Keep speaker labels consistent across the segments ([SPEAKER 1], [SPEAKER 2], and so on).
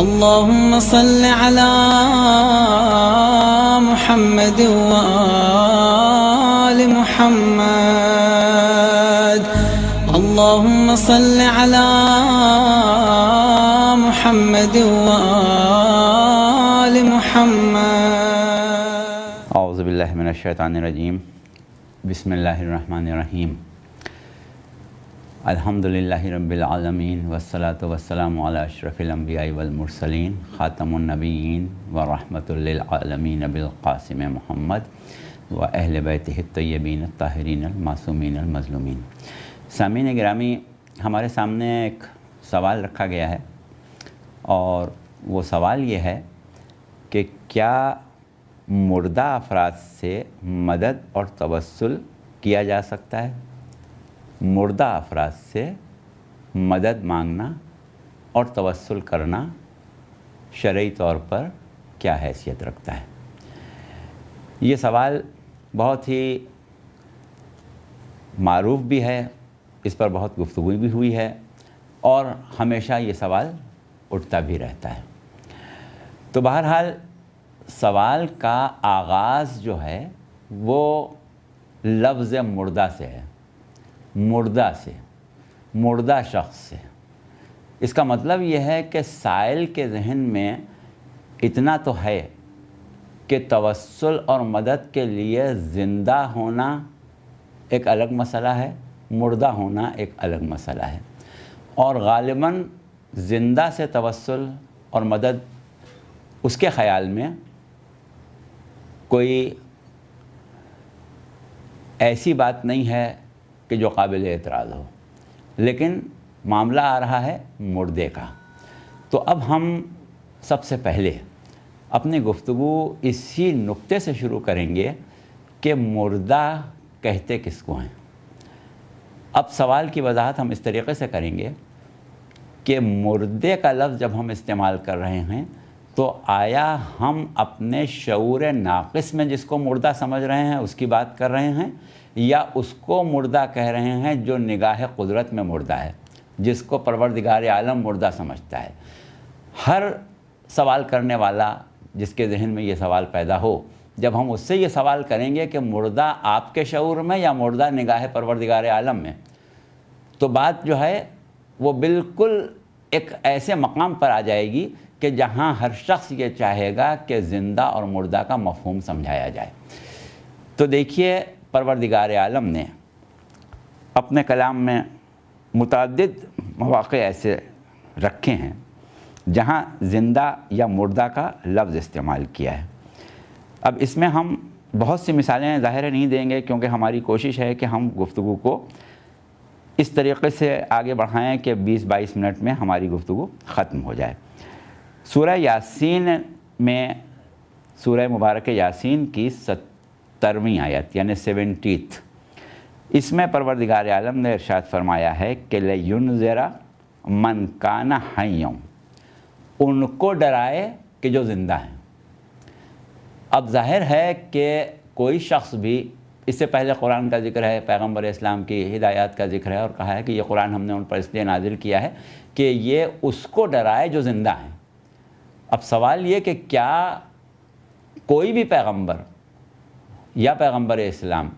[SPEAKER 1] اللهم صل على محمد وآل محمد. اللهم صل على محمد وآل محمد.
[SPEAKER 2] اعوذ باللہ من الشیطان الرجیم. بسم اللہ الرحمن الرحیم. الحمدللہ رب العالمین والصلاة والسلام علی اشرف الانبیاء والمرسلین خاتم النبیین ورحمۃ للعالمین بالقاسم محمد و اہل بیتہ الطیبین الطاہرین المعصومین المظلومین. سامعین گرامی، ہمارے سامنے ایک سوال رکھا گیا ہے اور وہ سوال یہ ہے کہ کیا مردہ افراد سے مدد اور توسل کیا جا سکتا ہے؟ مردہ افراد سے مدد مانگنا اور توسل کرنا شرعی طور پر کیا حیثیت رکھتا ہے؟ یہ سوال بہت ہی معروف بھی ہے، اس پر بہت گفتگو بھی ہوئی ہے اور ہمیشہ یہ سوال اٹھتا بھی رہتا ہے. تو بہرحال سوال کا آغاز جو ہے وہ لفظ مردہ سے ہے، مردہ سے، مردہ شخص سے. اس کا مطلب یہ ہے کہ سائل کے ذہن میں اتنا تو ہے کہ توسل اور مدد کے لیے زندہ ہونا ایک الگ مسئلہ ہے، مردہ ہونا ایک الگ مسئلہ ہے. اور غالباً زندہ سے توسل اور مدد اس کے خیال میں کوئی ایسی بات نہیں ہے کہ جو قابل اعتراض ہو، لیکن معاملہ آ رہا ہے مردے کا. تو اب ہم سب سے پہلے اپنی گفتگو اسی نقطے سے شروع کریں گے کہ مردہ کہتے کس کو ہیں. اب سوال کی وضاحت ہم اس طریقے سے کریں گے کہ مردے کا لفظ جب ہم استعمال کر رہے ہیں تو آیا ہم اپنے شعور ناقص میں جس کو مردہ سمجھ رہے ہیں اس کی بات کر رہے ہیں، یا اس کو مردہ کہہ رہے ہیں جو نگاہ قدرت میں مردہ ہے، جس کو پروردگار عالم مردہ سمجھتا ہے؟ ہر سوال کرنے والا جس کے ذہن میں یہ سوال پیدا ہو، جب ہم اس سے یہ سوال کریں گے کہ مردہ آپ کے شعور میں یا مردہ نگاہ پروردگار عالم میں، تو بات جو ہے وہ بالکل ایک ایسے مقام پر آ جائے گی کہ جہاں ہر شخص یہ چاہے گا کہ زندہ اور مردہ کا مفہوم سمجھایا جائے. تو دیکھیے، پروردگار عالم نے اپنے کلام میں متعدد مواقع ایسے رکھے ہیں جہاں زندہ یا مردہ کا لفظ استعمال کیا ہے. اب اس میں ہم بہت سی مثالیں ظاہر نہیں دیں گے کیونکہ ہماری کوشش ہے کہ ہم گفتگو کو اس طریقے سے آگے بڑھائیں کہ 20-22 منٹ میں ہماری گفتگو ختم ہو جائے. سورہ یاسین میں، سورہ مبارک یاسین کی 70ویں آیت یعنی 70th، اس میں پروردگار عالم نے ارشاد فرمایا ہے کہ لِيُنذِرَ مَنْ كَانَ حَيًّا، ان کو ڈرائے کہ جو زندہ ہیں. اب ظاہر ہے کہ کوئی شخص بھی، اس سے پہلے قرآن کا ذکر ہے، پیغمبر اسلام کی ہدایات کا ذکر ہے اور کہا ہے کہ یہ قرآن ہم نے ان پر اس لیے نازل کیا ہے کہ یہ اس کو ڈرائے جو زندہ ہیں. اب سوال یہ کہ کیا کوئی بھی پیغمبر یا پیغمبر اسلام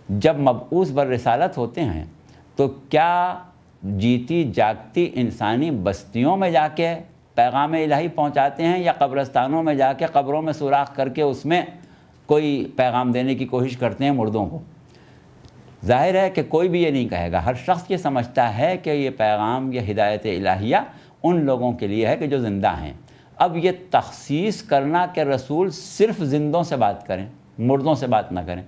[SPEAKER 2] جب مبعوث بالرسالت ہوتے ہیں تو کیا جیتی جاگتی انسانی بستیوں میں جا کے پیغام الہی پہنچاتے ہیں یا قبرستانوں میں جا کے قبروں میں سوراخ کر کے اس میں کوئی پیغام دینے کی کوشش کرتے ہیں مردوں کو؟ ظاہر ہے کہ کوئی بھی یہ نہیں کہے گا. ہر شخص یہ سمجھتا ہے کہ یہ پیغام، یہ ہدایت الہیہ ان لوگوں کے لیے ہے کہ جو زندہ ہیں. اب یہ تخصیص کرنا کہ رسول صرف زندوں سے بات کریں، مردوں سے بات نہ کریں،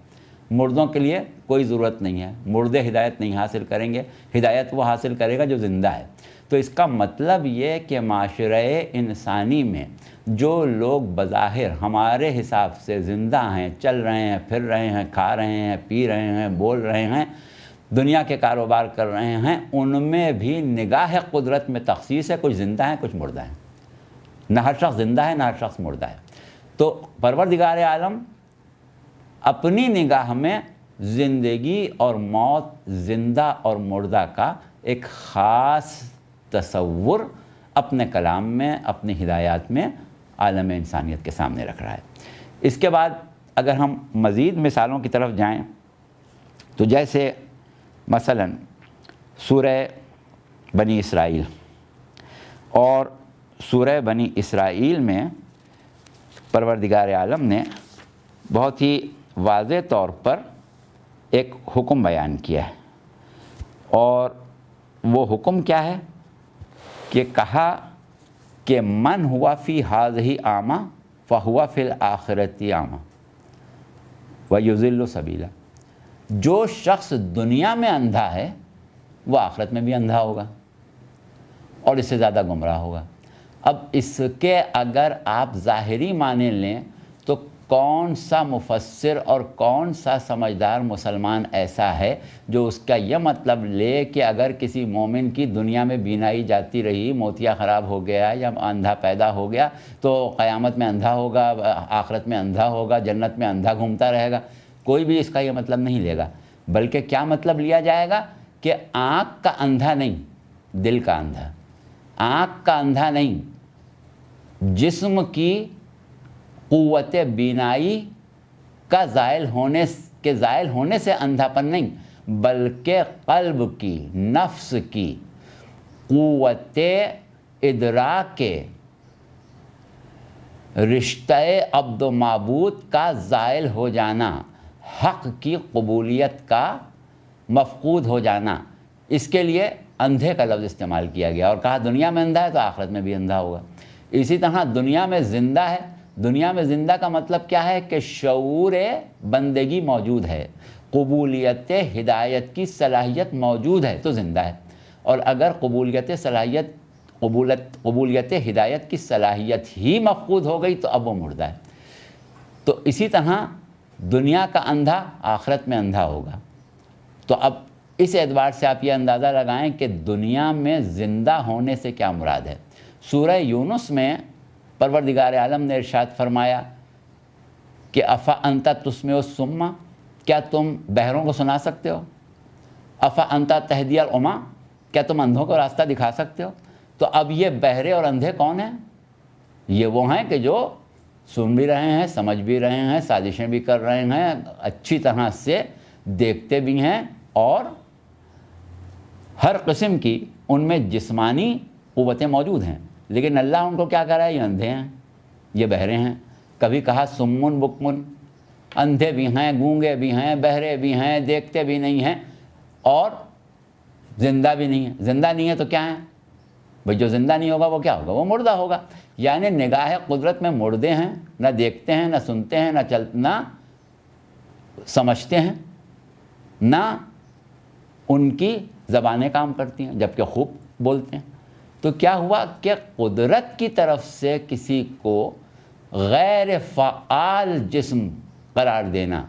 [SPEAKER 2] مردوں کے لیے کوئی ضرورت نہیں ہے، مردے ہدایت نہیں حاصل کریں گے، ہدایت وہ حاصل کرے گا جو زندہ ہے. تو اس کا مطلب یہ کہ معاشرہ انسانی میں جو لوگ بظاہر ہمارے حساب سے زندہ ہیں، چل رہے ہیں، پھر رہے ہیں، کھا رہے ہیں، پی رہے ہیں، بول رہے ہیں، دنیا کے کاروبار کر رہے ہیں، ان میں بھی نگاہ قدرت میں تخصیص ہے. کچھ زندہ ہیں، کچھ مردہ ہیں. نہ ہر شخص زندہ ہے، نہ ہر شخص مردہ ہے. تو پروردگار عالم اپنی نگاہ میں زندگی اور موت، زندہ اور مردہ کا ایک خاص تصور اپنے کلام میں، اپنی ہدایات میں عالم انسانیت کے سامنے رکھ رہا ہے۔ اس کے بعد اگر ہم مزید مثالوں کی طرف جائیں تو جیسے مثلا سورہ بنی اسرائیل، اور سورہ بنی اسرائیل میں پروردگار عالم نے بہت ہی واضح طور پر ایک حکم بیان کیا ہے، اور وہ حکم کیا ہے کہ کہا کہ من ہوا فی ہذہ اعمیٰ فہوا فی الآخرۃ اعمیٰ ویضل سبیلا، جو شخص دنیا میں اندھا ہے وہ آخرت میں بھی اندھا ہوگا اور اس سے زیادہ گمراہ ہوگا۔ اب اس کے اگر آپ ظاہری معنی لیں تو کون سا مفسر اور کون سا سمجھدار مسلمان ایسا ہے جو اس کا یہ مطلب لے کہ اگر کسی مومن کی دنیا میں بینائی جاتی رہی، موتیا خراب ہو گیا یا اندھا پیدا ہو گیا تو قیامت میں اندھا ہوگا، آخرت میں اندھا ہوگا، جنت میں اندھا گھومتا رہے گا؟ کوئی بھی اس کا یہ مطلب نہیں لے گا، بلکہ کیا مطلب لیا جائے گا کہ آنکھ کا اندھا نہیں، دل کا اندھا، آنکھ کا اندھا نہیں، جسم کی قوت بینائی کا زائل ہونے سے اندھا پن نہیں، بلکہ قلب کی، نفس کی قوت ادراک کے رشتہ عبد و معبود کا زائل ہو جانا، حق کی قبولیت کا مفقود ہو جانا، اس کے لیے اندھے کا لفظ استعمال کیا گیا اور کہا دنیا میں اندھا ہے تو آخرت میں بھی اندھا ہوگا۔ اسی طرح دنیا میں زندہ ہے، دنیا میں زندہ کا مطلب کیا ہے کہ شعور بندگی موجود ہے، قبولیت ہدایت کی صلاحیت موجود ہے تو زندہ ہے، اور اگر قبولیت ہدایت کی صلاحیت ہی مفقود ہو گئی تو اب وہ مردہ ہے۔ تو اسی طرح دنیا کا اندھا آخرت میں اندھا ہوگا۔ تو اب اس اعتبار سے آپ یہ اندازہ لگائیں کہ دنیا میں زندہ ہونے سے کیا مراد ہے۔ سورہ یونس میں پروردگار عالم نے ارشاد فرمایا کہ افا انت تسمع الصم، کیا تم بہروں کو سنا سکتے ہو؟ افا انت تہدی العمیٰ، کیا تم اندھوں کو راستہ دکھا سکتے ہو؟ تو اب یہ بہرے اور اندھے کون ہیں؟ یہ وہ ہیں کہ جو سن بھی رہے ہیں، سمجھ بھی رہے ہیں، سازشیں بھی کر رہے ہیں، اچھی طرح سے دیکھتے بھی ہیں، اور ہر قسم کی ان میں جسمانی قوتیں موجود ہیں، لیکن اللہ ان کو کیا کر رہا ہے؟ یہ اندھے ہیں، یہ بہرے ہیں۔ کبھی کہا سمن بکمن، اندھے بھی ہیں، گونگے بھی ہیں، بہرے بھی ہیں، دیکھتے بھی نہیں ہیں اور زندہ بھی نہیں ہیں۔ زندہ نہیں ہے تو کیا ہے بھئی؟ جو زندہ نہیں ہوگا وہ کیا ہوگا؟ وہ مردہ ہوگا۔ یعنی نگاہ قدرت میں مردے ہیں، نہ دیکھتے ہیں، نہ سنتے ہیں، نہ سمجھتے ہیں، نہ ان کی زبانیں کام کرتی ہیں جبکہ خوب بولتے ہیں۔ تو کیا ہوا کہ قدرت کی طرف سے کسی کو غیر فعال جسم قرار دینا،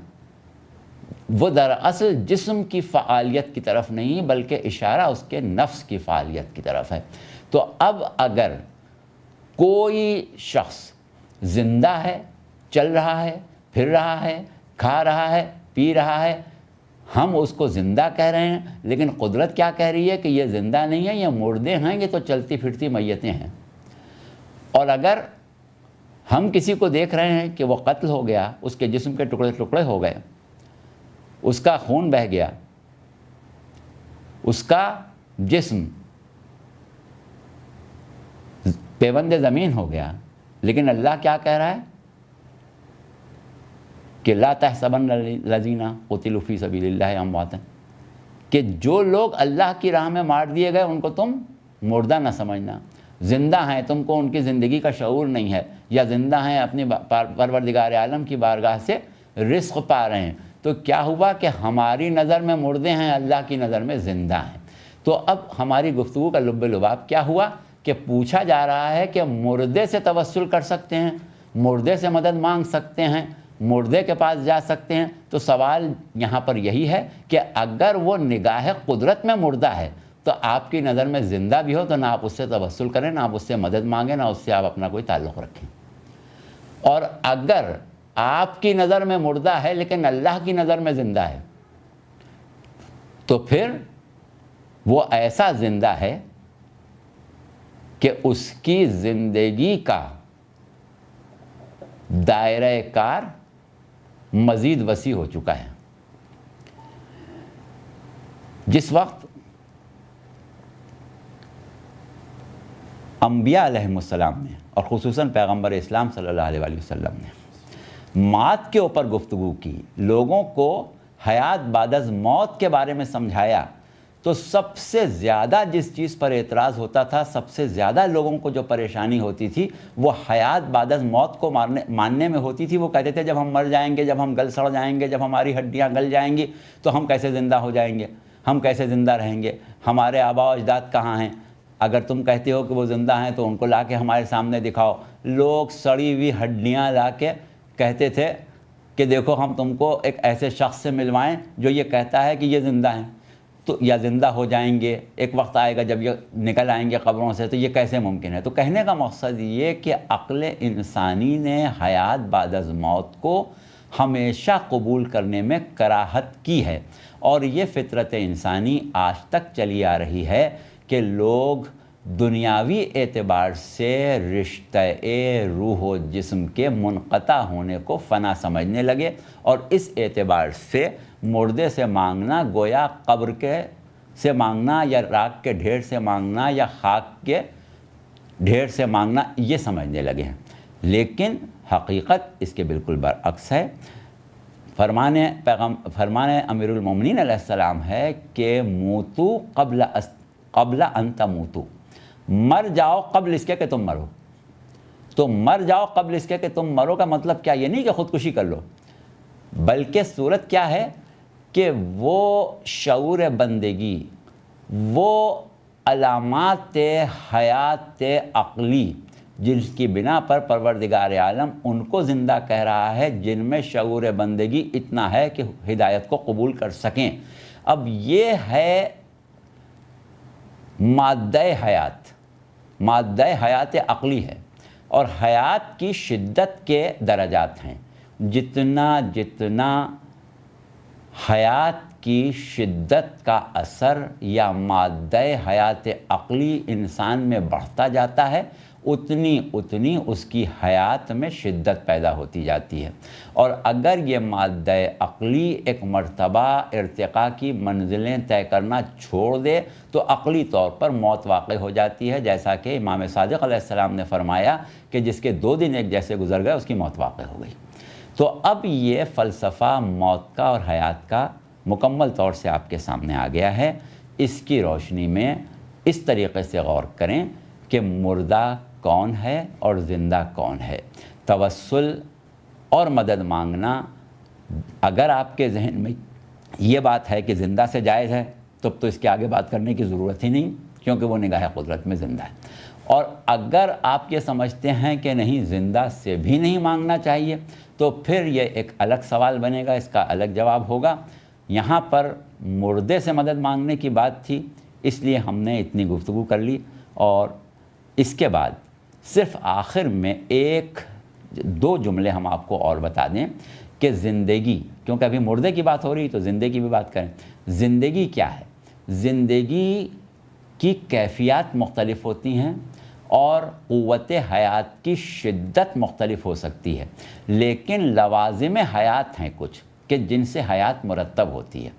[SPEAKER 2] وہ دراصل جسم کی فعالیت کی طرف نہیں بلکہ اشارہ اس کے نفس کی فعالیت کی طرف ہے۔ تو اب اگر کوئی شخص زندہ ہے، چل رہا ہے، پھر رہا ہے، کھا رہا ہے، پی رہا ہے، ہم اس کو زندہ کہہ رہے ہیں، لیکن قدرت کیا کہہ رہی ہے کہ یہ زندہ نہیں ہے، یہ مردے ہیں، یہ تو چلتی پھرتی میتیں ہیں۔ اور اگر ہم کسی کو دیکھ رہے ہیں کہ وہ قتل ہو گیا، اس کے جسم کے ٹکڑے ٹکڑے ہو گئے، اس کا خون بہہ گیا، اس کا جسم پیوند زمین ہو گیا، لیکن اللہ کیا کہہ رہا ہے کہ لا تحسبن الذین قتلوا فی سبیل اللہ امواتا، کہ جو لوگ اللہ کی راہ میں مار دیے گئے ان کو تم مردہ نہ سمجھنا، زندہ ہیں، تم کو ان کی زندگی کا شعور نہیں ہے، یا زندہ ہیں، اپنی پروردگار عالم کی بارگاہ سے رزق پا رہے ہیں۔ تو کیا ہوا کہ ہماری نظر میں مردے ہیں، اللہ کی نظر میں زندہ ہیں۔ تو اب ہماری گفتگو کا لب لباب کیا ہوا کہ پوچھا جا رہا ہے کہ مردے سے توسل کر سکتے ہیں، مردے سے مدد مانگ سکتے ہیں، مردے کے پاس جا سکتے ہیں۔ تو سوال یہاں پر یہی ہے کہ اگر وہ نگاہ قدرت میں مردہ ہے تو آپ کی نظر میں زندہ بھی ہو تو نہ آپ اس سے توسل کریں، نہ آپ اس سے مدد مانگیں، نہ اس سے آپ اپنا کوئی تعلق رکھیں۔ اور اگر آپ کی نظر میں مردہ ہے لیکن اللہ کی نظر میں زندہ ہے تو پھر وہ ایسا زندہ ہے کہ اس کی زندگی کا دائرہ کار مزید وسیع ہو چکا ہے۔ جس وقت انبیاء علیہ السلام نے اور خصوصاً پیغمبر اسلام صلی اللہ علیہ وآلہ وسلم نے موت کے اوپر گفتگو کی، لوگوں کو حیات بعد از موت کے بارے میں سمجھایا، تو سب سے زیادہ جس چیز پر اعتراض ہوتا تھا، سب سے زیادہ لوگوں کو جو پریشانی ہوتی تھی وہ حیات بعد از موت کو ماننے میں ہوتی تھی۔ وہ کہتے تھے جب ہم مر جائیں گے، جب ہم گل سڑ جائیں گے، جب ہماری ہڈیاں گل جائیں گی تو ہم کیسے زندہ ہو جائیں گے، ہم کیسے زندہ رہیں گے، ہمارے آباء و اجداد کہاں ہیں؟ اگر تم کہتے ہو کہ وہ زندہ ہیں تو ان کو لا کے ہمارے سامنے دکھاؤ۔ لوگ سڑی ہوئی ہڈیاں لا کے کہتے تھے کہ دیکھو ہم تم کو ایک ایسے شخص سے ملوائیں جو یہ کہتا ہے کہ یہ زندہ ہیں، تو یا زندہ ہو جائیں گے، ایک وقت آئے گا جب یہ نکل آئیں گے قبروں سے، تو یہ کیسے ممکن ہے؟ تو کہنے کا مقصد یہ کہ عقل انسانی نے حیات بعد از موت کو ہمیشہ قبول کرنے میں کراہت کی ہے، اور یہ فطرت انسانی آج تک چلی آ رہی ہے کہ لوگ دنیاوی اعتبار سے رشتہ روح و جسم کے منقطع ہونے کو فنا سمجھنے لگے، اور اس اعتبار سے مردے سے مانگنا گویا قبر کے سے مانگنا یا راکھ کے ڈھیر سے مانگنا یا خاک کے ڈھیر سے مانگنا یہ سمجھنے لگے ہیں۔ لیکن حقیقت اس کے بالکل برعکس ہے۔ فرمان امیر المومنین علیہ السلام ہے کہ موتو قبل ان تموتو، مر جاؤ قبل اس کے کہ تم مرو۔ تو مر جاؤ قبل اس کے کہ تم مرو کا مطلب کیا؟ یہ نہیں کہ خودکشی کر لو، بلکہ صورت کیا ہے کہ وہ شعور بندگی، وہ علامات حیات عقلی جن کی بنا پر پروردگار عالم ان کو زندہ کہہ رہا ہے، جن میں شعور بندگی اتنا ہے کہ ہدایت کو قبول کر سکیں۔ اب یہ ہے مادہ حیات عقلی ہے، اور حیات کی شدت کے درجات ہیں۔ جتنا حیات کی شدت کا اثر یا مادہ حیات عقلی انسان میں بڑھتا جاتا ہے، اتنی اس کی حیات میں شدت پیدا ہوتی جاتی ہے۔ اور اگر یہ مادہ عقلی ایک مرتبہ ارتقاء کی منزلیں طے کرنا چھوڑ دے تو عقلی طور پر موت واقع ہو جاتی ہے، جیسا کہ امام صادق علیہ السلام نے فرمایا کہ جس کے 2 دن ایک جیسے گزر گئے اس کی موت واقع ہو گئی۔ تو اب یہ فلسفہ موت کا اور حیات کا مکمل طور سے آپ کے سامنے آ گیا ہے۔ اس کی روشنی میں اس طریقے سے غور کریں کہ مردہ کون ہے اور زندہ کون ہے۔ توسل اور مدد مانگنا، اگر آپ کے ذہن میں یہ بات ہے کہ زندہ سے جائز ہے تب تو اس کے آگے بات کرنے کی ضرورت ہی نہیں، کیونکہ وہ نگاہ قدرت میں زندہ ہے۔ اور اگر آپ یہ سمجھتے ہیں کہ نہیں زندہ سے بھی نہیں مانگنا چاہیے، تو پھر یہ ایک الگ سوال بنے گا، اس کا الگ جواب ہوگا۔ یہاں پر مردے سے مدد مانگنے کی بات تھی، اس لیے ہم نے اتنی گفتگو کر لی، اور اس کے بعد صرف آخر میں 1-2 جملے ہم آپ کو اور بتا دیں کہ زندگی، کیونکہ ابھی مردے کی بات ہو رہی تو زندگی بھی بات کریں۔ زندگی کیا ہے؟ زندگی کی کیفیات مختلف ہوتی ہیں اور قوت حیات کی شدت مختلف ہو سکتی ہے، لیکن لوازم حیات ہیں کچھ کہ جن سے حیات مرتب ہوتی ہے۔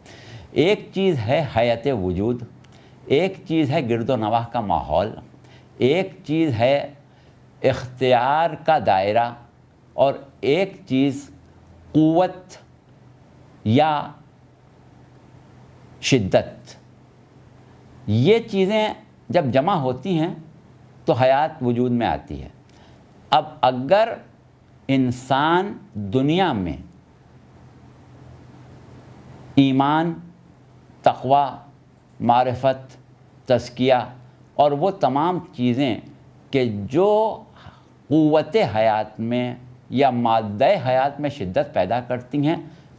[SPEAKER 2] ایک چیز ہے حیات وجود، ایک چیز ہے گرد و نواح کا ماحول، ایک چیز ہے اختیار کا دائرہ، اور ایک چیز قوت یا شدت۔ یہ چیزیں جب جمع ہوتی ہیں تو حیات وجود میں آتی ہے۔ اب اگر انسان دنیا میں ایمان، تقوی، معرفت، تزکیہ اور وہ تمام چیزیں کہ جو قوت حیات میں یا مادہ حیات میں شدت پیدا کرتی ہیں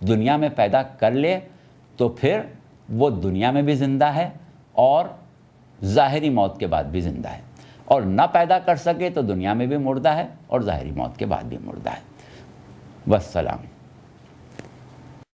[SPEAKER 2] دنیا میں پیدا کر لے، تو پھر وہ دنیا میں بھی زندہ ہے اور ظاہری موت کے بعد بھی زندہ ہے، اور نہ پیدا کر سکے تو دنیا میں بھی مردہ ہے اور ظاہری موت کے بعد بھی مردہ ہے۔ والسلام۔